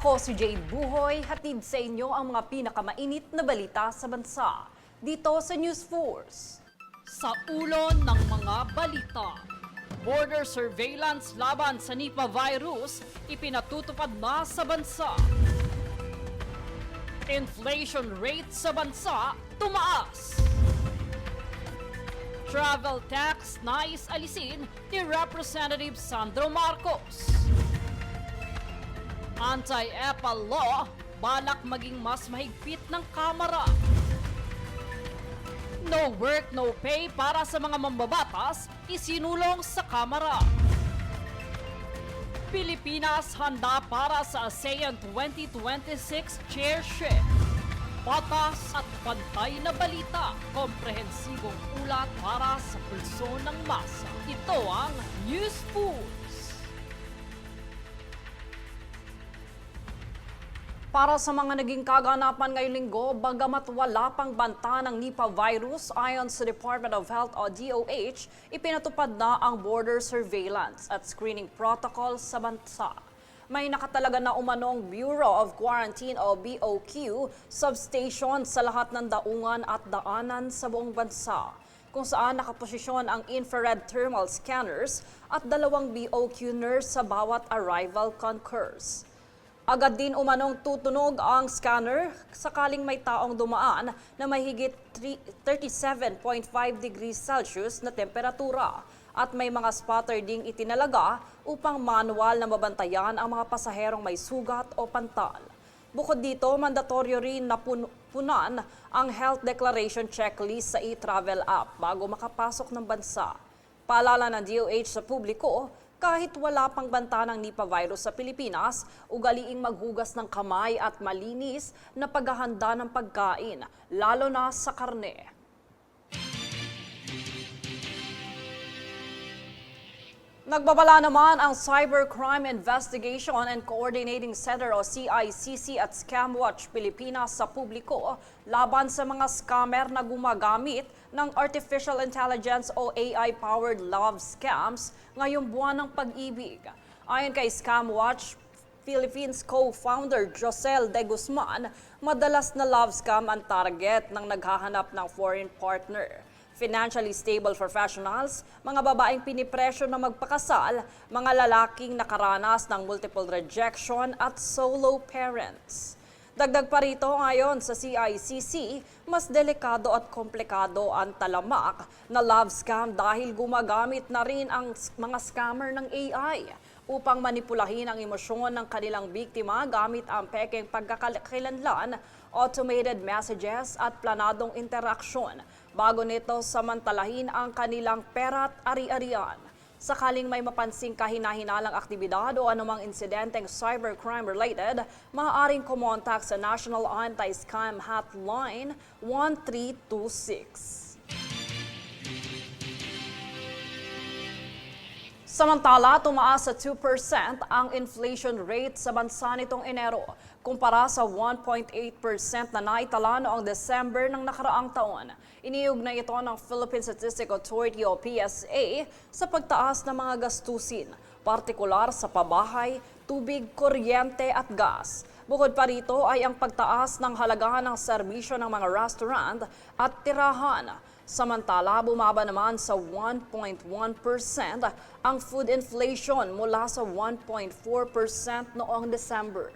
Ako si Jade Buhoy, hatid sa inyo ang mga pinakamainit na balita sa bansa. Dito sa News Force. Sa ulo ng mga balita, border surveillance laban sa Nipah virus ipinatutupad na sa bansa. Inflation rate sa bansa tumaas. Travel tax nais alisin ni Representative Sandro Marcos. Anti-EPA law, balak maging mas mahigpit ng Kamara. No work, no pay para sa mga mambabatas, isinulong sa Kamara. Pilipinas handa para sa ASEAN 2026 chairship. Patas at pantay na balita, komprehensibong ulat para sa pulso ng masa. Ito ang News Force. Para sa mga naging kaganapan ngayong linggo, bagamat wala pang banta ng Nipah virus, ayon sa Department of Health o DOH, ipinatupad na ang border surveillance at screening protocol sa bansa. May nakatalaga na umanong Bureau of Quarantine o BOQ substation sa lahat ng daungan at daanan sa buong bansa, kung saan nakaposisyon ang infrared thermal scanners at 2 BOQ nurse sa bawat arrival concourse. Agad din umanong tutunog ang scanner sakaling may taong dumaan na may higit 37.5 degrees Celsius na temperatura at may mga spotter ding itinalaga upang manual na mabantayan ang mga pasaherong may sugat o pantal. Bukod dito, mandatoryo rin na punan ang health declaration checklist sa e-travel app bago makapasok ng bansa. Paalala ng DOH sa publiko, kahit wala pang banta ng Nipah virus sa Pilipinas, ugaliing maghugas ng kamay at malinis na paghahanda ng pagkain, lalo na sa karne. Nagbabala naman ang Cybercrime Investigation and Coordinating Center o CICC at Scamwatch Pilipinas sa publiko laban sa mga scammer na gumagamit ng Artificial Intelligence o AI-powered love scams ngayong buwan ng pag-ibig. Ayon kay Scamwatch Philippines co-founder Josel De Guzman, madalas na love scam ang target ng naghahanap ng foreign partner. Financially stable professionals, mga babaeng pinipresyo na magpakasal, mga lalaking nakaranas ng multiple rejection at solo parents. Dagdag pa rito, ayon sa CICC, mas delikado at komplikado ang talamak na love scam dahil gumagamit na rin ang mga scammer ng AI upang manipulahin ang emosyon ng kanilang biktima gamit ang pekeng pagkakakilanlan, automated messages at planadong interaksyon bago nito samantalahin ang kanilang pera at ari-arian. Sakaling may mapansing kahina-hinalang aktibidad o anumang insidenteng cybercrime-related, maaaring kumontak sa National Anti-Scam Hotline 1326. Samantala, tumaas sa 2% ang inflation rate sa bansa nitong Enero kumpara sa 1.8% na naitala noong December ng nakaraang taon. Iniugnay ito ng Philippine Statistical Authority o PSA sa pagtaas ng mga gastusin, partikular sa pabahay, tubig, kuryente at gas. Bukod pa rito ay ang pagtaas ng halaga ng serbisyo ng mga restaurant at tirahan. Samantala, bumaba naman sa 1.1% ang food inflation mula sa 1.4% noong December.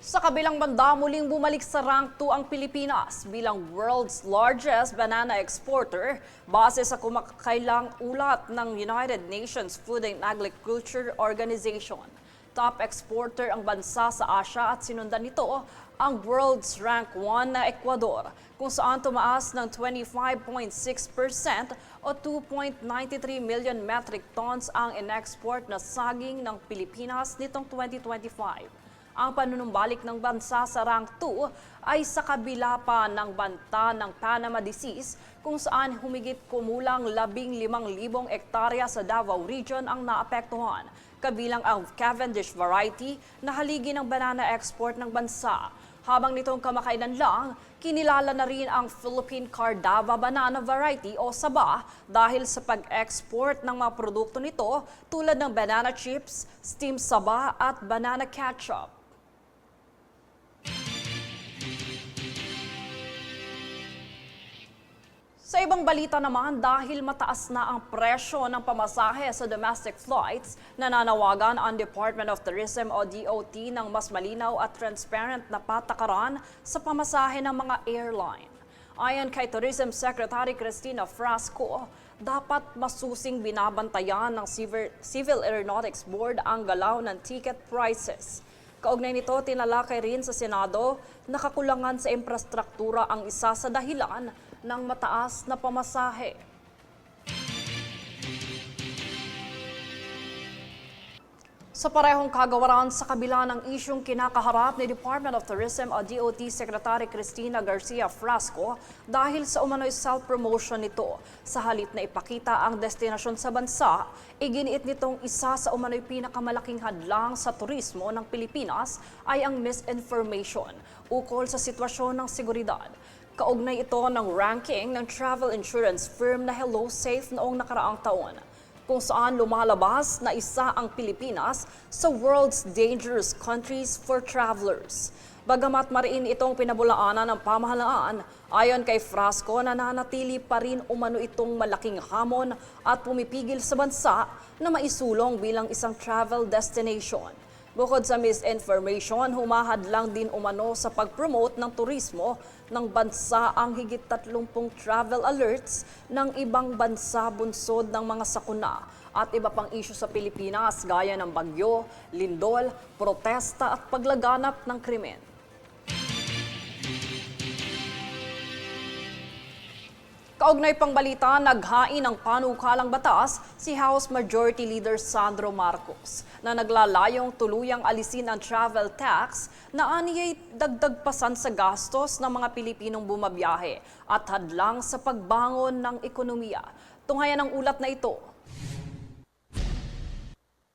Sa kabilang banda, muling bumalik sa rank 2 ang Pilipinas bilang world's largest banana exporter base sa kumakailang ulat ng United Nations Food and Agriculture Organization. Top exporter ang bansa sa Asia at sinundan nito ang world's rank 1 na Ecuador, kung saan tumaas ng 25.6% o 2.93 million metric tons ang in-export na saging ng Pilipinas nitong 2025. Ang panunumbalik ng bansa sa rank 2 ay sa kabila pa ng banta ng Panama Disease kung saan humigit kumulang 15,000 ektarya sa Davao Region ang naapektuhan, kabilang ang Cavendish variety na haligi ng banana export ng bansa. Habang nitong kamakailan lang, kinilala na rin ang Philippine Cardava banana variety o saba dahil sa pag-export ng mga produkto nito tulad ng banana chips, steamed saba at banana ketchup. Sa ibang balita naman, dahil mataas na ang presyo ng pamasahe sa domestic flights, nananawagan ang Department of Tourism o DOT ng mas malinaw at transparent na patakaran sa pamasahe ng mga airline. Ayon kay Tourism Secretary Cristina Frasco, dapat masusing binabantayan ng Civil Aeronautics Board ang galaw ng ticket prices. Kaugnay nito, tinalakay rin sa Senado na kakulangan sa infrastruktura ang isa sa dahilan ng mataas na pamasahe. Sa parehong kagawaran, sa kabila ng isyong kinakaharap ni Department of Tourism o DOT Secretary Cristina Garcia Frasco dahil sa umano'y self-promotion nito, sa halip na ipakita ang destinasyon sa bansa, iginiit nitong isa sa umano'y pinakamalaking hadlang sa turismo ng Pilipinas ay ang misinformation ukol sa sitwasyon ng seguridad. Kaugnay ito ng ranking ng travel insurance firm na Hello Safe noong nakaraang taon, kung saan lumalabas na isa ang Pilipinas sa world's dangerous countries for travelers. Bagamat mariin itong pinabulaanan ng pamahalaan, ayon kay Frasco, nananatili pa rin umano itong malaking hamon at pumipigil sa bansa na maisulong bilang isang travel destination. Bukod sa misinformation, humahadlang din umano sa pag-promote ng turismo ng bansa ang higit 30 travel alerts ng ibang bansa bunsod ng mga sakuna at iba pang isyu sa Pilipinas gaya ng bagyo, lindol, protesta at paglaganap ng krimen. Kaugnay pang balita, naghain ng panukalang batas si House Majority Leader Sandro Marcos na naglalayong tuluyang alisin ang travel tax na aniyay dagdag pasan sa gastos ng mga Pilipinong bumabiyahe at hadlang sa pagbangon ng ekonomiya. Tunghayan ang ulat na ito.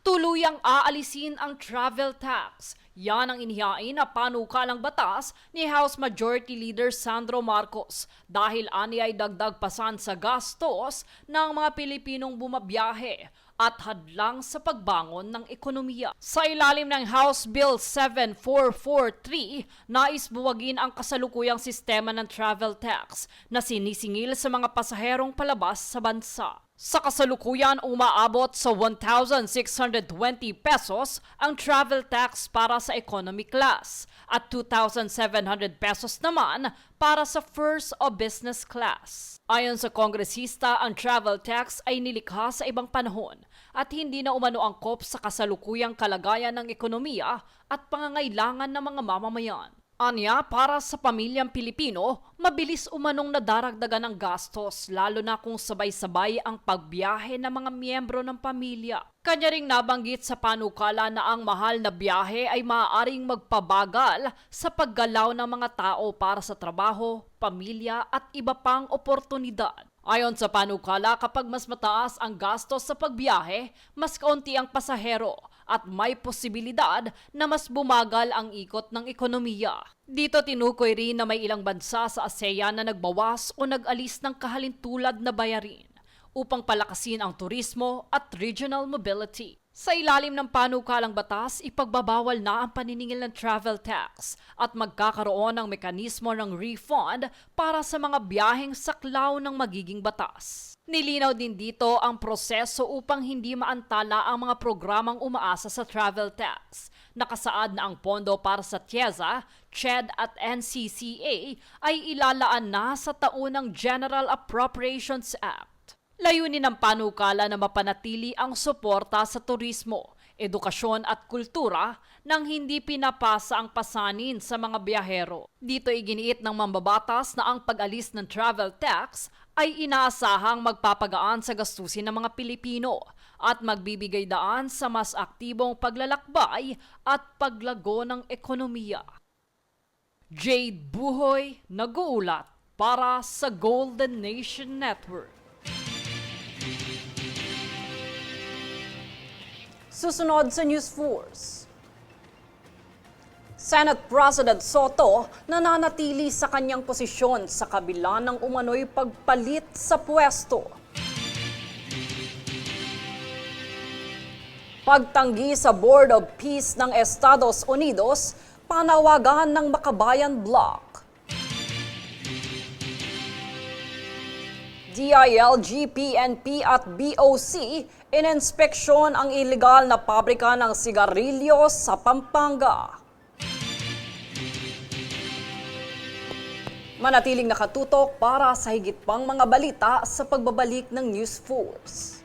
Tuluyang aalisin ang travel tax. Yan ang inihain na panukalang batas ni House Majority Leader Sandro Marcos dahil ani ay dagdag pasan sa gastos ng mga Pilipinong bumabiyahe at hadlang sa pagbangon ng ekonomiya. Sa ilalim ng House Bill 7443, nais buwagin ang kasalukuyang sistema ng travel tax na sinisingil sa mga pasaherong palabas sa bansa. Sa kasalukuyan, umaabot sa 1,620 pesos ang travel tax para sa economy class at 2,700 pesos naman para sa first o business class. Ayon sa kongresista, ang travel tax ay nilikha sa ibang panahon at hindi na umano angkop sa kasalukuyang kalagayan ng ekonomiya at pangangailangan ng mga mamamayan. Anya, para sa pamilyang Pilipino, mabilis umanong nadaragdagan ang gastos lalo na kung sabay-sabay ang pagbiyahe ng mga miyembro ng pamilya. Kanya ring nabanggit sa panukala na ang mahal na biyahe ay maaaring magpabagal sa paggalaw ng mga tao para sa trabaho, pamilya at iba pang oportunidad. Ayon sa panukala, kapag mas mataas ang gastos sa pagbiyahe, mas kaunti ang pasahero at may posibilidad na mas bumagal ang ikot ng ekonomiya. Dito tinukoy rin na may ilang bansa sa ASEAN na nagbawas o nag-alis ng kahalintulad na bayarin upang palakasin ang turismo at regional mobility. Sa ilalim ng panukalang batas, ipagbabawal na ang paniningil ng travel tax at magkakaroon ng mekanismo ng refund para sa mga biyaheng saklaw ng magiging batas. Nilinaw din dito ang proseso upang hindi maantala ang mga programang umaasa sa travel tax. Nakasaad na ang pondo para sa TIEZA, CHED at NCCA ay ilalaan na sa taunang General Appropriations Act. Layunin ng panukala na mapanatili ang suporta sa turismo, edukasyon at kultura nang hindi pinapasa ang pasanin sa mga biyahero. Dito iginiit ng mambabatas na ang pag-alis ng travel tax ay inaasahang magpapagaan sa gastusin ng mga Pilipino at magbibigay daan sa mas aktibong paglalakbay at paglago ng ekonomiya. Jade Buhoy, nag-uulat para sa Golden Nation Network. Susunod sa News Force. Senate President Soto nananatili sa kanyang posisyon sa kabila ng umano'y pagpalit sa pwesto. Pagtanggi sa Board of Peace ng Estados Unidos, panawagan ng Makabayan Bloc. DILG, PNP at BOC ininspeksyon ang illegal na pabrika ng sigarilyo sa Pampanga. Manatiling nakatutok para sa higit pang mga balita sa pagbabalik ng News Force.